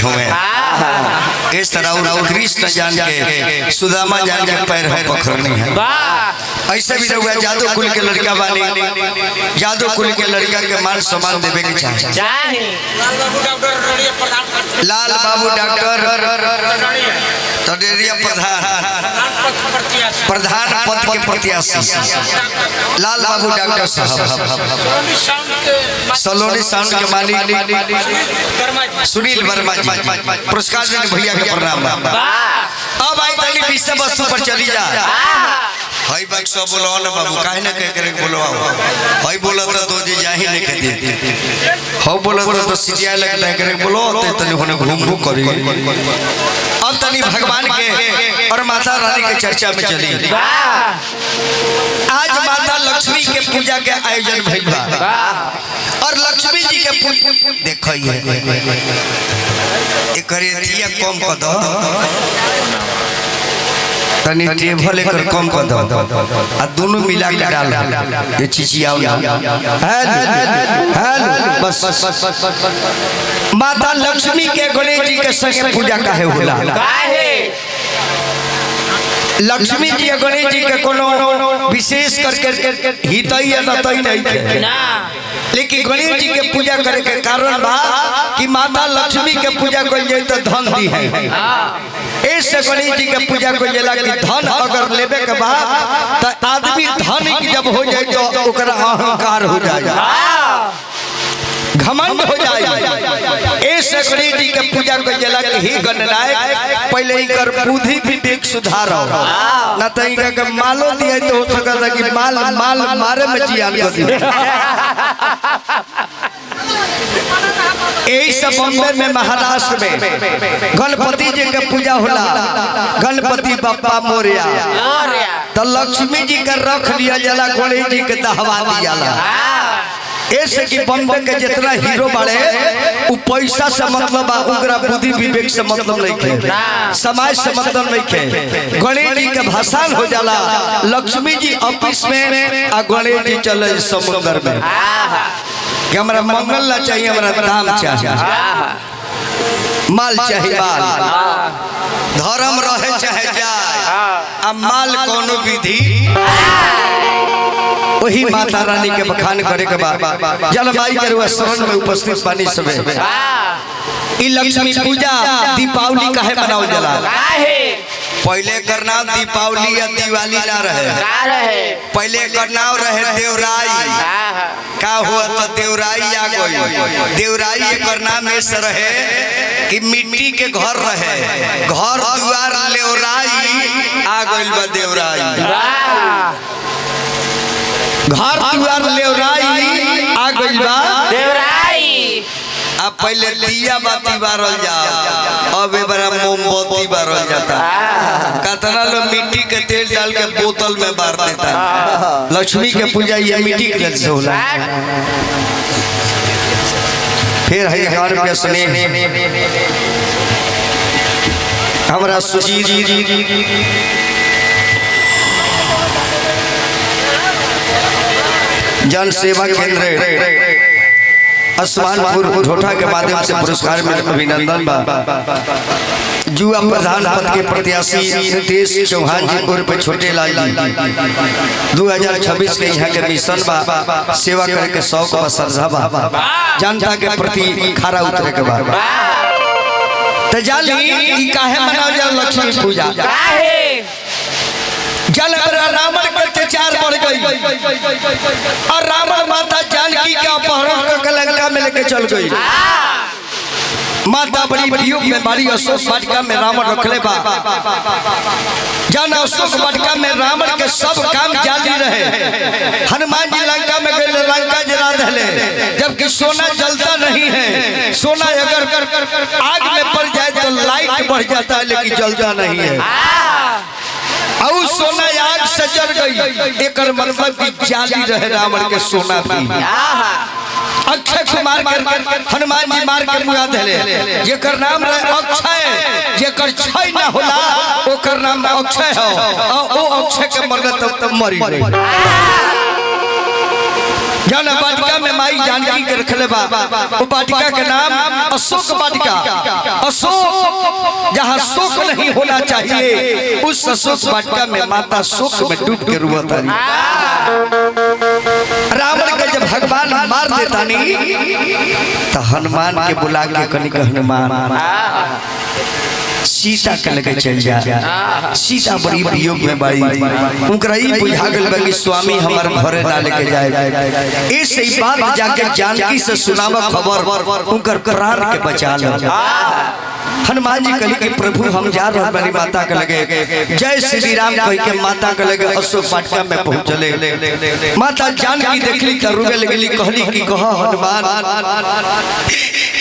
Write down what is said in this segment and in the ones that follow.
हुए इस तरह कृष्ण जान के सुदामा जान के पैर है पकड़नी है। ऐसे भी रहुआ जादू कुल के लड़का बानी, जादू कुल के लड़का के मान सम्मान देवे के चाहिए। लाल बाबू डॉक्टर तडेरिया प्रधान पद के प्रत्याशी लाल बाबू डॉक्टर साहब, सलोनी साउंड के मालिक सुनील वर्मा जी, पुरस्कार देने भैया के प्रणाम। अब आई तनी विषय वस्तु पर चली जा। हई बात सब बोलो ना बाबू, काहे ना कह करे बोलो। हई बोला तो जी जाही नहीं कहते, हो बोला तो सिजिया लगता है करे बोलो तो तनी होने घूम करी। अब तनी भगवान के और माता रानी के चर्चा में चली। आज माता लक्ष्मी के पूजा के आयोजन भइल बा और लक्ष्मी जी के देखिए एक करिया कम कर दो तनी टेबल लेकर कम कर दो आ दोनों मिला के डाल ये चिचियाओ ना। हेलो बस माता लक्ष्मी के गणेश जी के संगे पूजा काहे होला? लक्ष्मी जी गणेश जी के कोनो विशेष करके हितई है ना तई नहीं है ना, लेकिन गणेश जी के पूजा करे के कारण बा कि माता लक्ष्मी के पूजा कइल जाए तो धन दी है। ऐसे गणेश जी के पूजा कइल जाला कि धन अगर लेबे के बा तो आदमी धन की जब हो जाए तो ओकरा अहंकार हो जाए, घमंड हो जाए। ऐसे गणेश जी के पूजा कइल जाला कि ही गणनायक पहले इकर बुद्धि विवेक सुधारो ना तो इनका के मालो दिए तो हो सकता कि माल मारे में जियान कर दी। यही सब बॉम्बे में महाराष्ट्र में गणपति जी के पूजा होला, गणपति बप्पा मोरिया तो लक्ष्मी जी के रख लिया जाला, गणेश जी के दहवा दिया। ऐसे कि बॉम्बे के जितना हीरो बाड़े वो पैसा से मतलब उनका बुद्धि विवेक से मतलब नहीं खे, समाज से मतलब नहीं खे। गणेश जी के भाषण हो जाला लक्ष्मी जी ऑफिस में आ गणेश जी चले समुद्र में कि हमारा मंगल ना चाहिए, हमारा दाम चाहिए, माल चाहिए, माल धर्म रहे चाहे जाए अब माल कोनो विधि वही माता रानी के बखान करे के बाद जलमाई के शरण में उपस्थित पानी सबे ई लक्ष्मी पूजा दीपावली काहे मनावल जाला? पहले कर नाम दीपावली या दिवाली ना रहे, पहले कर नाम रहे देवराई। का हुआ तो देवराई आ गई। देवराई एक नाम ऐसे रहे कि मिट्टी के घर रहे, घर द्वार लेवराई आ गई बा देवराई, घर द्वार लेवराई आ गई बा देवराई। अब पहले दिया बाती बारल जाओ, अब बड़ा मोमबत्ती बारल जाता। कतना लोग मिट्टी के तेल डाल के बोतल में बार देता। लक्ष्मी के पूजा ये मिट्टी के तेल से होला। फिर है घर पे सुने हमारा सुजीत जन सेवा केंद्र आसमानपुर ढोठा के माध्यम से पुरस्कार में अभिनंदन बा। युवा प्रधान पद के प्रत्याशी नितेश चौहान जी उर्फ छोटे लाल जी 2026 के यहाँ के मिशन बा सेवा करे के शौक बा, श्रद्धा बा, जनता के प्रति खरा उतरे के बा। तो जाली ई काहे मनावल जाए लक्ष्मी पूजा? जल रावण के अत्याचार बढ़ गई और रावण माता जानकी का अपहरण करके लंका में लेके चल गई। माता बड़ी वियोग में बारी अशोक वाटिका में रावण रखले बा। जन अशोक वाटिका में रावण के सब काम जारी रहे। हनुमान जी लंका में गए, लंका जला दहले, जबकि सोना जलता नहीं है। सोना अगर आग में पड़ जाए तो लाइट बढ़ जाता है लेकिन जलता नहीं है। और सोना आग से जल गई, एक मतलब की जाली रहे रावण के सोना भी। अक्षय कुमार के हनुमान जी मार के मुआ देले, जेकर नाम रहे अक्षय, जेकर क्षय ना होला ओकर नाम अक्षय हो, और ओ अक्षय के मरले तब मरी गई। जन वाटिका में माई जानकी के रखले बा, वो वाटिका के नाम अशोक वाटिका। अशोक जहाँ शोक नहीं होना चाहिए उस अशोक वाटिका में माता शोक में डूब के रुआ था। रावण के जब भगवान मार देता नहीं तो हनुमान के बुला के कनिक हनुमान सीता के लगे चल जा। सीता बड़ी वियोग में बड़ी उनकरा ही बुझा गल बा कि स्वामी हमार घरे ना लेके जाए। इस बात जाके जानकी से सुनावा खबर उनकर प्राण के बचा लो। हनुमान जी कहली कि प्रभु हम जा रहे बड़ी माता के लगे जय श्री राम कह के माता के लगे अशोक वाटिका में पहुंचले। माता जानकी देखली त रुगे लगली कहली कि कह हनुमान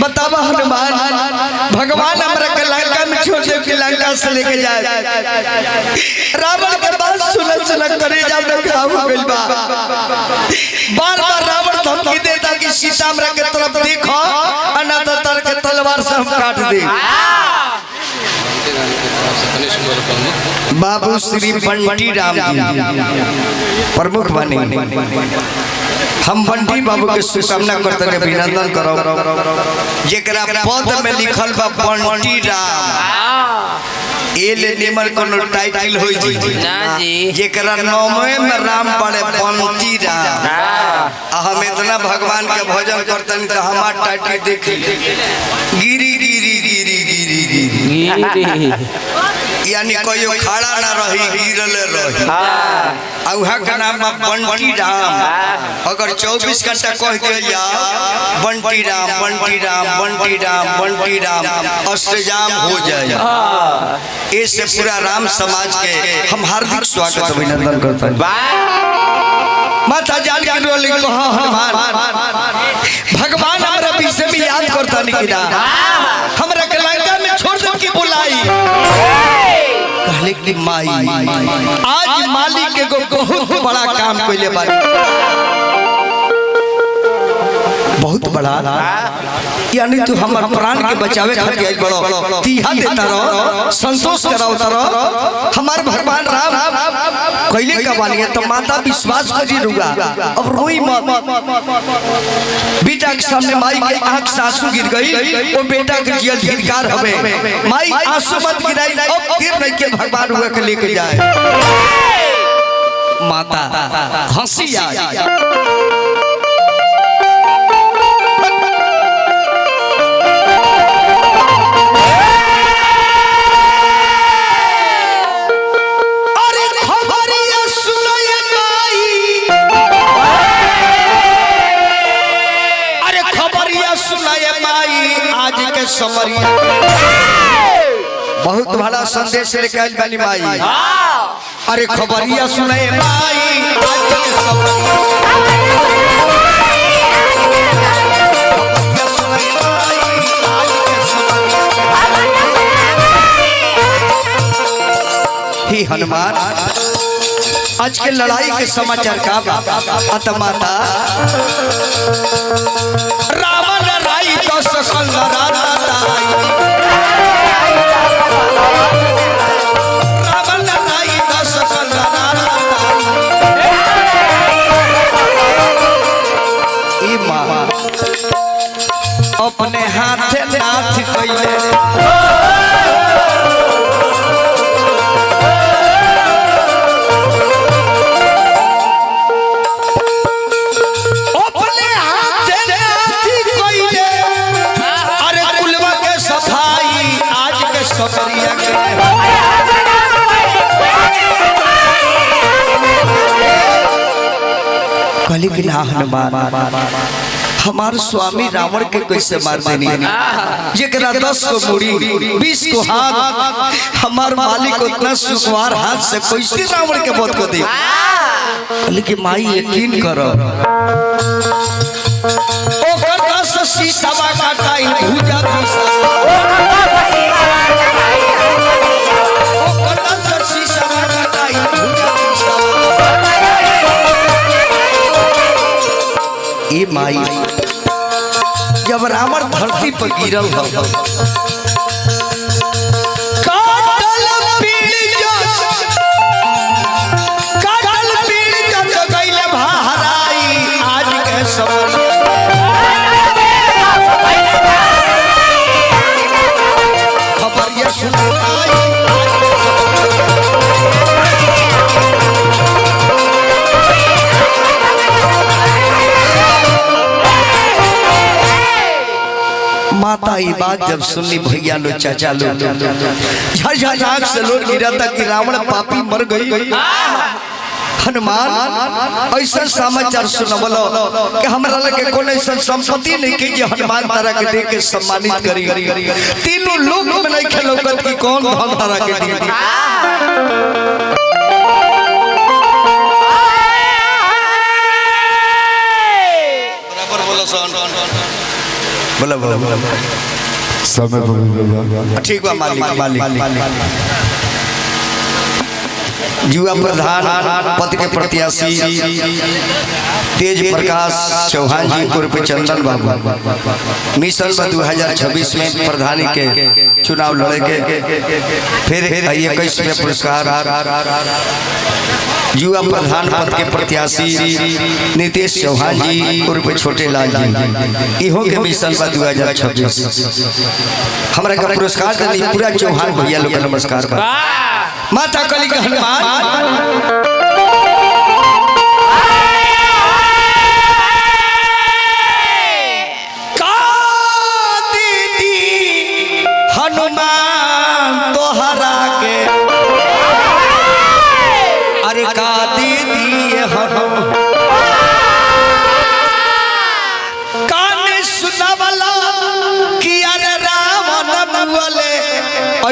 बतावा हनुमान भगवान हमरा के लंका में छोड़ दे के लंका से लेके जाए। रावण के बात सुन सुन करे जा में घाव हो गइल बा। बार-बार रावण धमकी देता कि सीता हमरा के तरफ देखो अनंत तर के तलवार से हम काट दे। बाबू श्री बंटी राम जी प्रमुख बने हम बंटी बाबू के शुभकामना करते हैं अभिनंदन करो जेकरा पद में लिखल बा बंटी राम एले निमन कोनो टाइटल होई जी जेकरा नामे में राम पड़े बंटी राम। हम इतना भगवान के भजन करतनी तो हमार टाइटल देख गिरी गिरी गिरी गिरी गिरी यानी कोई खड़ा ना रही गिरल रही। औहा का नाम बंटी राम अगर 24 घंटा कह दिया जाओ बंटी राम बंटी राम बंटी राम बंटी राम अष्टजाम हो जाए। इससे पूरा राम समाज के हम हार्दिक स्वागत अभिनंदन करते हैं। माता जानकी रोली कहा हनुमान भगवान हमरा विषय में याद करता नहीं कि हमरा के लंका में छोड़ दे की बुलाई कहले कि माई आज मालिक के बहुत बड़ा काम कइले बानी बहुत बड़ा यानी तू हमार प्राण के बचावे खातिर आइल बड़ो तीहा देता रहो संतोष करावता रहो। हमार भगवान राम कइले का बानी है तो माता विश्वास करी रुगा अब रोई मत। बेटा के सामने माई के आंख से आंसू गिर गई वो बेटा के जियल धिक्कार हवे माई आंसू मत गिराई अब देर नहीं के भगवान हुआ के लेके जाए। माता हंसी आई समरिया बहुत बड़ा संदेश लेके आइल बानी माई। अरे खबरिया सुनाए माई आज के ही हनुमान आज के लड़ाई के समाचार का अतमाता रावण राई तो सकल रावण राई तो सकल अपने हाथ नाथ कइले कहली कि ना हनुमान हमारे स्वामी रावण के कैसे मार देनी जेकरा 10 को मुड़ी 20 को हाथ हमार मालिक उतना सुखवार हाथ से कैसे रावण के वध को दे। कहली कि माई यकीन करो ओकर 10 शीशवा काटाई भुजा माई जब रावण धरती पर गिरल हो काटल पीड़ जग गइले भाराई आज के समय माता ये बात जब सुनली भैया लो चाचा लो झरझर आँख से लोट गिरा था कि रावण पापी मर गई। हनुमान ऐसा समाचार सुनबलो कि हमरा लगे कोई ऐसा संपत्ति नहीं कि जो हनुमान तारा के दे के सम्मानित करी। तीनों लोग में नहीं खेलोगत कि कौन धन तारा के दी। बराबर बोलो सोन बोलो बोलो समय ठीक बा मालिक मालिक युवा प्रधान पद के प्रत्याशी तेज प्रकाश चौहान जी उर्फ चंदन बाबू मिशन 2026 में प्रधानी के चुनाव लड़ेंगे। फिर 21 में पुरस्कार युवा प्रधान पद के प्रत्याशी नीतीश चौहान जी उर्फ छोटे लाल जी इहो के मिशन 2026 हमरा का पुरस्कार देनी पूरा चौहान भैया लोग नमस्कार बा। माता कली का हनुमान का दीदी हनुमान तोहरा के अरे का दीदी हनुमान कान सुनावला कि अरे रावण बोले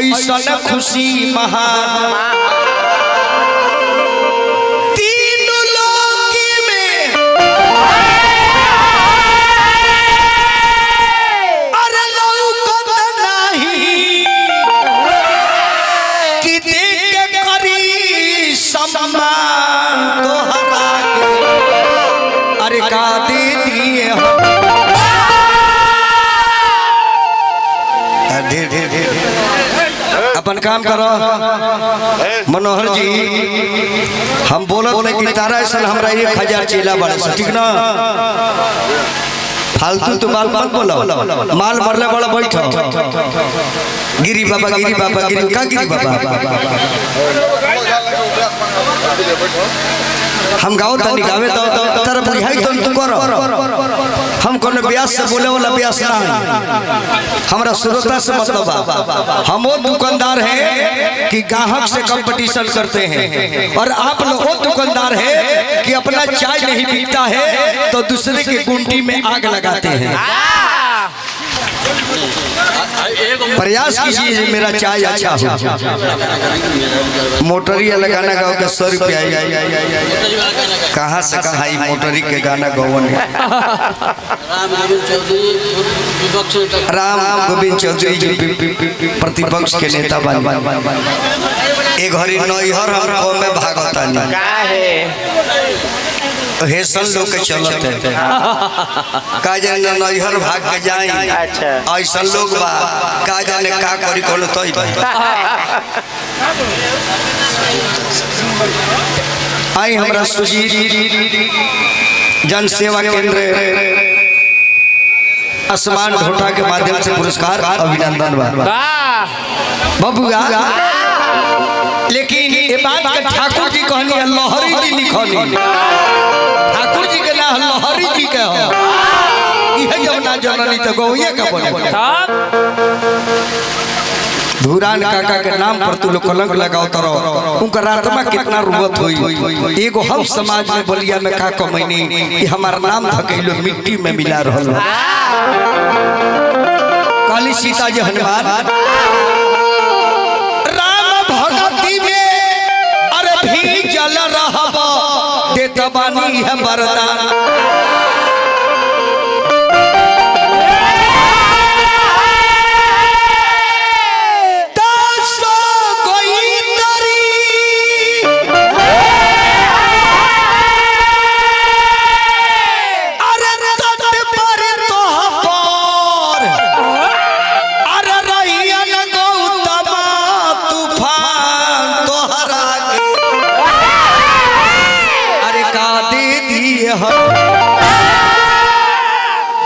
ऐसा खुशी महान तीनों लोक में अरे लौकत नहीं कि देख के करी सम्मान तोहरा के अरे का दे दिए अपन काम करो मनोहर जी। हम बोलत नहीं कि तारा ऐसा हमरा 1000 चेला बड़े ठीक ना फालतू तो माल मत बोलो माल मरले बड़ा बैठो गिरी बाबा गिरी का गिरी बाबा हम गाओ तनी गावे तो तारा बुझाई तो तू करो। हम कोनो ब्यास से बोले वाला ब्यास ना है हमरा श्रोता से मतलब बा। हम वो दुकानदार हैं कि ग्राहक से कंपटीशन करते हैं और आप लोग वो दुकानदार हैं कि अपना चाय नहीं बिकता है तो दूसरे के गुंडी में आग लगाते हैं। प्रयास कीजिए मेरा चाय अच्छा हो। मोटरिया लगाना गाँव के 100 रुपया कहाँ से कहाँ मोटरी के गाना गौवन राम गोविंद चौधरी जी प्रतिपक्ष के नेता बन एक घड़ी नैहर हमको में भागता हेसन लोग के चलते का जाने नैहर भाग के जाए ऐसा लोग बा का जाने का करी कोनो तोई आई हमरा सुजीत जन सेवा केंद्र आसमान ढोटा के माध्यम से पुरस्कार अभिनंदन बा बबुआ। लेकिन ये बात के ठाकुर जी कहनी है लहरी जी लिखनी ठाकुर जी के ना लहरी जी के हो यह जब ना जननी तो गौया का बने धुरान काका के नाम पर तू लोग कलंक लगाओ तरो उनका आत्मा कितना रुवत हुई। एगो हम समाज में बलिया में का कमैनी कि हमारा नाम धकेलो मिट्टी में मिला रहल काली सीता जी हनुमान राम भगती में अरे भी जल रहबा देत बानी है वरदान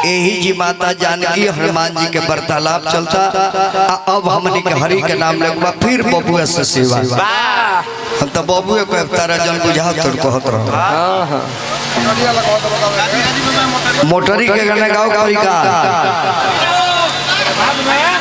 यही जी माता जानकी हनुमान जी के वार्तालाप चलता। अब हमने के हरि के नाम लगवा फिर बबुआ से सेवा हम तो बबुआ को तारा जन बुझा तो कहत रहो मोटरी के गाना गाओ करी का बाद में